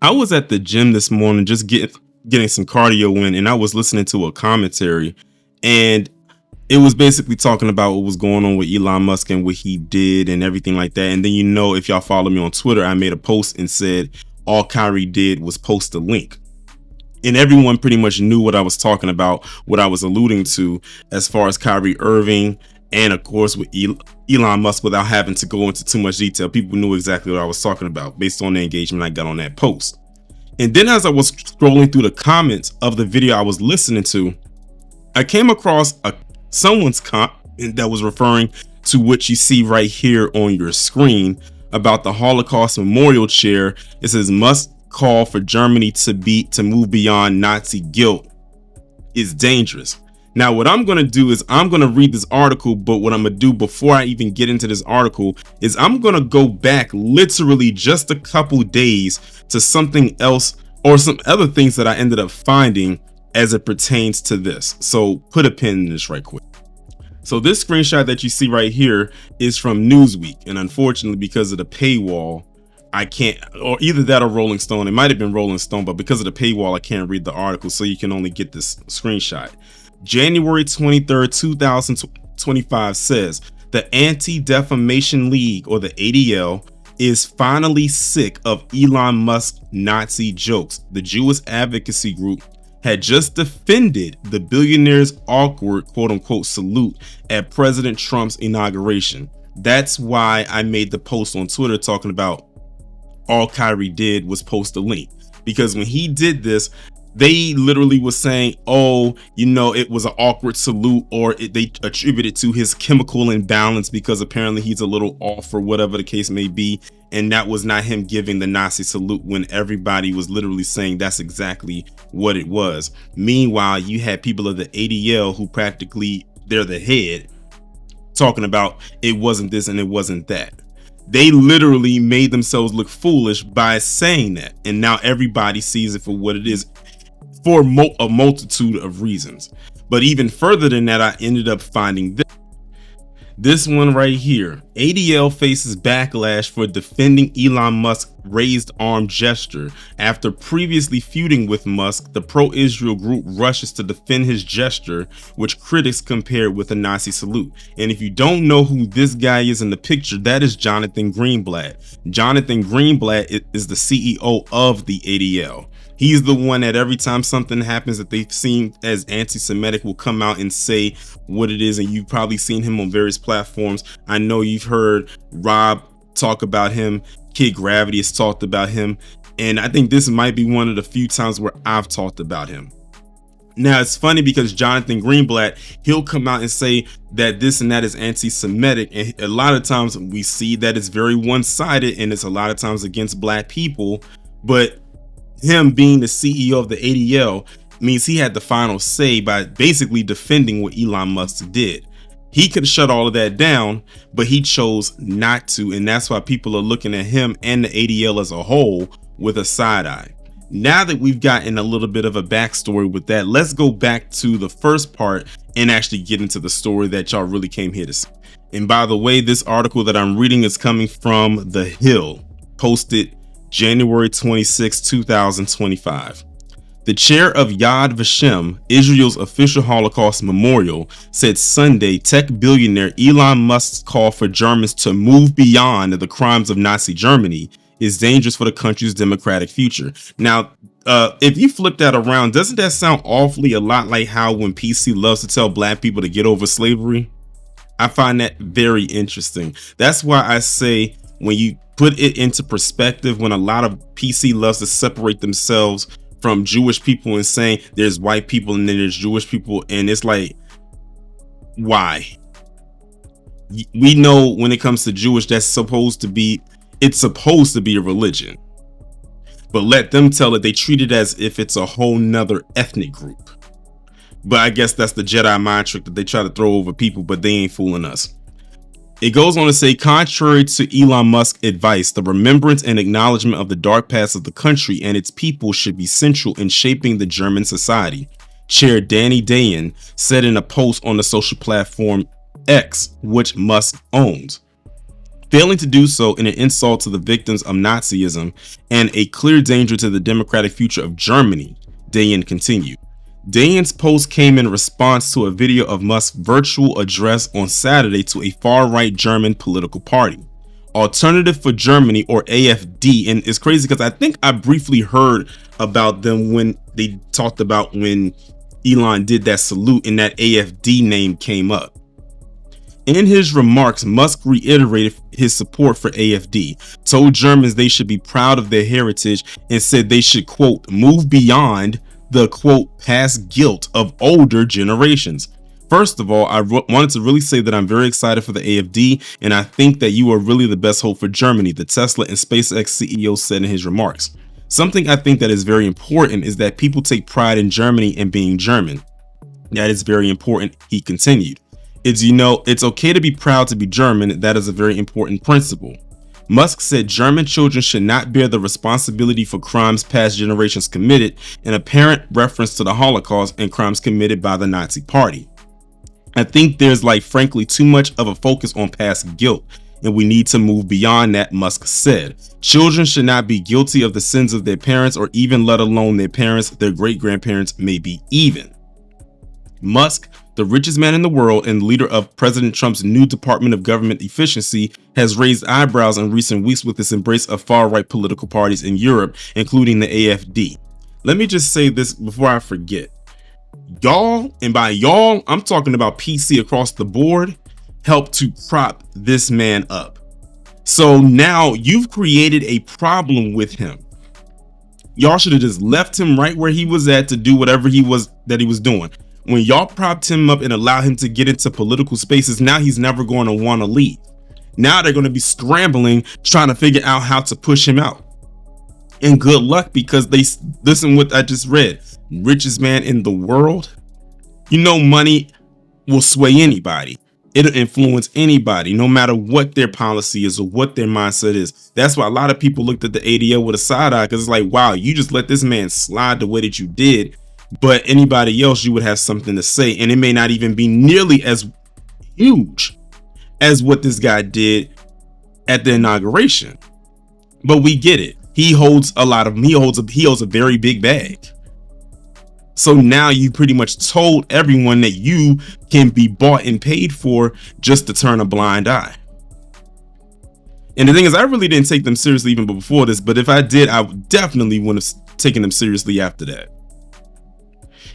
I was at the gym this morning just getting some cardio in, and I was listening to a commentary, and it was basically talking about what was going on with Elon Musk and what he did and everything like that. And then, if y'all follow me on Twitter, I made a post and said all Kyrie did was post a link. And everyone pretty much knew what I was talking about, what I was alluding to as far as Kyrie Irving and, of course, with Elon Musk, without having to go into too much detail. People knew exactly what I was talking about based on the engagement I got on that post. And then as I was scrolling through the comments of the video I was listening to, I came across someone's comment that was referring to what you see right here on your screen about the Holocaust Memorial Chair. It says Musk call for Germany to move beyond Nazi guilt is dangerous. Now, what I'm going to do is I'm going to read this article, but what I'm going to do before I even get into this article is I'm going to go back literally just a couple days to something else or some other things that I ended up finding as it pertains to this. So put a pin in this right quick. So this screenshot that you see right here is from Newsweek, and unfortunately, because of the paywall, I can't, or either that or Rolling Stone. It might have been Rolling Stone, but because of the paywall, I can't read the article, so you can only get this screenshot. January 23rd, 2025 says the Anti-Defamation League, or the ADL, is finally sick of Elon Musk Nazi jokes. The Jewish advocacy group had just defended the billionaire's awkward quote-unquote salute at President Trump's inauguration. That's why I made the post on Twitter talking about all Kyrie did was post a link, because when he did this, they literally was saying, it was an awkward salute, or they attributed to his chemical imbalance because apparently he's a little off or whatever the case may be. And that was not him giving the Nazi salute, when everybody was literally saying that's exactly what it was. Meanwhile, you had people of the ADL who practically, they're the head, talking about it wasn't this and it wasn't that. They literally made themselves look foolish by saying that. And now everybody sees it for what it is, for a multitude of reasons. But even further than that, I ended up finding this one right here. ADL faces backlash for defending Elon Musk's raised arm gesture. After previously feuding with Musk, the pro-Israel group rushes to defend his gesture, which critics compared with a Nazi salute. And if you don't know who this guy is in the picture, that is Jonathan Greenblatt. Jonathan Greenblatt is the CEO of the ADL. He's the one that every time something happens that they've seen as anti-Semitic will come out and say what it is. And you've probably seen him on various platforms. I know you've heard Rob talk about him. Kid Gravity has talked about him. And I think this might be one of the few times where I've talked about him. Now, it's funny because Jonathan Greenblatt, he'll come out and say that this and that is anti-Semitic. And a lot of times we see that it's very one-sided, and it's a lot of times against black people. But him being the CEO of the ADL means he had the final say by basically defending what Elon Musk did. He could shut all of that down, but he chose not to. And that's why people are looking at him and the ADL as a whole with a side eye. Now that we've gotten a little bit of a backstory with that, let's go back to the first part and actually get into the story that y'all really came here to see. And by the way, this article that I'm reading is coming from The Hill, posted January 26, 2025. The chair of Yad Vashem, Israel's official Holocaust memorial, said Sunday tech billionaire Elon Musk's call for Germans to move beyond the crimes of Nazi Germany is dangerous for the country's democratic future. Now, if you flip that around, doesn't that sound awfully a lot like how when PC loves to tell black people to get over slavery? I find that very interesting. That's why I say, when you put it into perspective, when a lot of PC loves to separate themselves from Jewish people and saying there's white people and then there's Jewish people, and it's like, why? We know when it comes to Jewish, it's supposed to be a religion, but let them tell it, they treat it as if it's a whole nother ethnic group. But I guess that's the Jedi mind trick that they try to throw over people, but they ain't fooling us. It goes on to say, contrary to Elon Musk's advice, the remembrance and acknowledgement of the dark past of the country and its people should be central in shaping the German society, Chair Danny Dayan said in a post on the social platform X, which Musk owns. failing to do so in an insult to the victims of Nazism and a clear danger to the democratic future of Germany, Dayen continued. Dayen's post came in response to a video of Musk's virtual address on Saturday to a far-right German political party, Alternative for Germany, or AFD. And it's crazy because I think I briefly heard about them when they talked about when Elon did that salute and that AFD name came up. In his remarks, Musk reiterated his support for AFD, told Germans they should be proud of their heritage, and said they should, quote, move beyond the, quote, past guilt of older generations. First of all, I wanted to really say that I'm very excited for the AFD, and I think that you are really the best hope for Germany, the Tesla and SpaceX CEO said in his remarks. Something I think that is very important is that people take pride in Germany and being German. That is very important, he continued. It's okay to be proud to be German. That is a very important principle. Musk said German children should not bear the responsibility for crimes past generations committed, an apparent reference to the Holocaust and crimes committed by the Nazi Party. I think there's frankly too much of a focus on past guilt, and we need to move beyond that, Musk said. Children should not be guilty of the sins of their parents, or even let alone their parents, their great-grandparents, maybe even. Musk, the richest man in the world and leader of President Trump's new Department of Government Efficiency, has raised eyebrows in recent weeks with his embrace of far-right political parties in Europe, including the AfD. Let me just say this before I forget. Y'all, and by y'all, I'm talking about PC across the board, helped to prop this man up. So now you've created a problem with him. Y'all should have just left him right where he was at to do whatever he was doing. When y'all propped him up and allowed him to get into political spaces, now he's never going to want to leave. Now they're going to be scrambling, trying to figure out how to push him out. And good luck, because they listen what I just read. Richest man in the world. Money will sway anybody. It'll influence anybody, no matter what their policy is or what their mindset is. That's why a lot of people looked at the ADL with a side eye, because it's like, wow, you just let this man slide the way that you did. But anybody else, you would have something to say, and it may not even be nearly as huge as what this guy did at the inauguration. But we get it. He holds a very big bag. So now you pretty much told everyone that you can be bought and paid for just to turn a blind eye. And the thing is, I really didn't take them seriously even before this, but if I did, I definitely wouldn't have taken them seriously after that.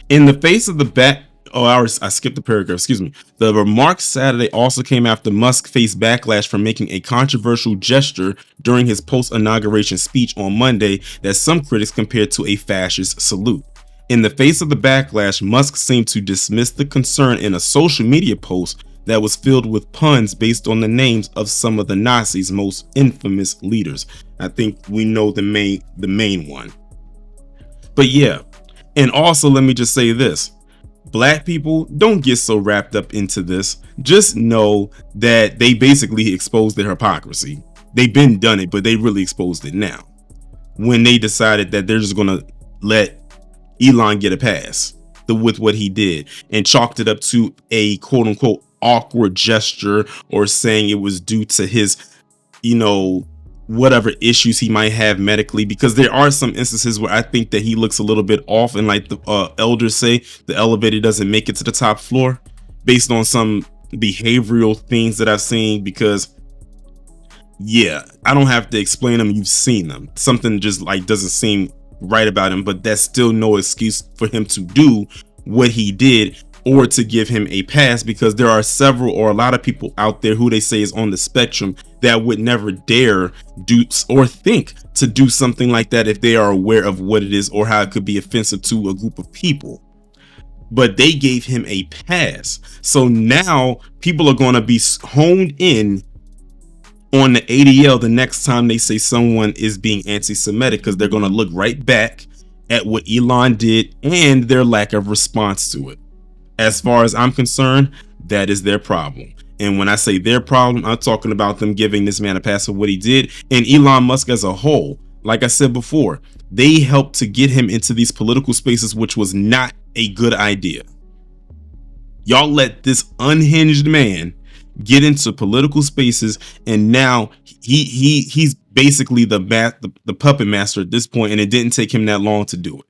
In the face of I skipped the paragraph, excuse me. The remarks Saturday also came after Musk faced backlash for making a controversial gesture during his post-inauguration speech on Monday that some critics compared to a fascist salute. In the face of the backlash, Musk seemed to dismiss the concern in a social media post that was filled with puns based on the names of some of the Nazis' most infamous leaders. I think we know the main one. But yeah. And also, let me just say this. Black people, don't get so wrapped up into this. Just know that they basically exposed their hypocrisy. They've been done it, but they really exposed it now. When they decided that they're just going to let Elon get a pass with what he did and chalked it up to a quote unquote awkward gesture, or saying it was due to his, whatever issues he might have medically, because there are some instances where I think that he looks a little bit off, and like the elders say, the elevator doesn't make it to the top floor based on some behavioral things that I've seen. Because yeah, I don't have to explain them, you've seen them. Something just doesn't seem right about him, but that's still no excuse for him to do what he did or to give him a pass, because there are several or a lot of people out there who they say is on the spectrum that would never dare do or think to do something like that if they are aware of what it is or how it could be offensive to a group of people. But they gave him a pass. So now people are going to be honed in on the ADL the next time they say someone is being anti-Semitic, because they're going to look right back at what Elon did and their lack of response to it. As far as I'm concerned, that is their problem. And when I say their problem, I'm talking about them giving this man a pass for what he did, and Elon Musk as a whole. Like I said before, they helped to get him into these political spaces, which was not a good idea. Y'all let this unhinged man get into political spaces, and now he's basically the puppet master at this point, and it didn't take him that long to do it.